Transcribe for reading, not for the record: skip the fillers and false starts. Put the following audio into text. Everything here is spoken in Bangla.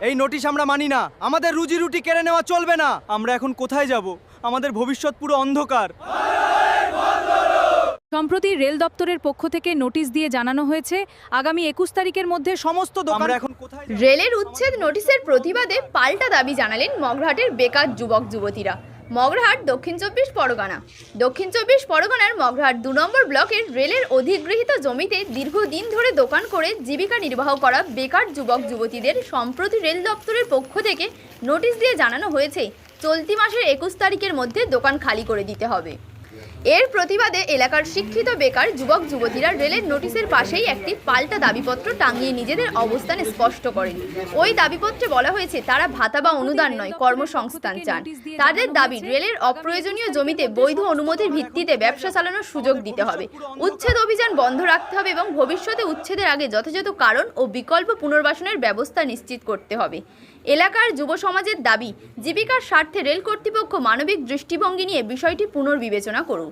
এই নোটিশ আমরা মানি না। আমাদের রুজি রুটি কেড়ে নেওয়া চলবে না। আমরা এখন কোথায় যাব? আমাদের ভবিষ্যৎ পুরো অন্ধকার। সম্প্রতি রেল দপ্তরের পক্ষ থেকে নোটিশ দিয়ে জানানো হয়েছে আগামী 21 তারিখের মধ্যে সমস্ত দোকান এখন কোথায়? রেলের উচ্ছেদ নোটিশের প্রতিবাদে পাল্টা দাবি জানালেন মগরাহাটের বেকার যুবক যুবতীরা। মগরাহাট দক্ষিণ 24 পরগনা। দক্ষিণ 24 পরগনার মগরাহাট 2 নম্বর ব্লকের রেলের অধিগৃহীত জমিতে দীর্ঘদিন ধরে দোকান করে জীবিকা নির্বাহ করা বেকার যুবক যুবতীদের সম্প্রতি রেল দপ্তরের পক্ষ থেকে নোটিশ দিয়ে জানানো হয়েছে চলতি মাসের 21 তারিখের মধ্যে দোকান খালি করে দিতে হবে। এর প্রতিবাদে এলাকার শিক্ষিত বেকার যুবক যুবতীরা রেলের নোটিশের পাশেই একটি পাল্টা দাবিপত্র টাঙিয়ে নিজেদের অবস্থান স্পষ্ট করেন। ওই দাবিপত্রে বলা হয়েছে তারা ভাতা বা অনুদান নয়, কর্মসংস্থান চান। তাদের দাবি রেলের অপ্রয়োজনীয় জমিতে বৈধ অনুমতির ভিত্তিতে ব্যবসা চালানোর সুযোগ দিতে হবে, উচ্ছেদ অভিযান বন্ধ রাখতে হবে এবং ভবিষ্যতে উচ্ছেদের আগে যথাযথ কারণ ও বিকল্প পুনর্বাসনের ব্যবস্থা নিশ্চিত করতে হবে। এলাকার যুব সমাজের দাবি, জীবিকার স্বার্থে রেল কর্তৃপক্ষ মানবিক দৃষ্টিভঙ্গি নিয়ে বিষয়টি পুনর্বিবেচনা করুক।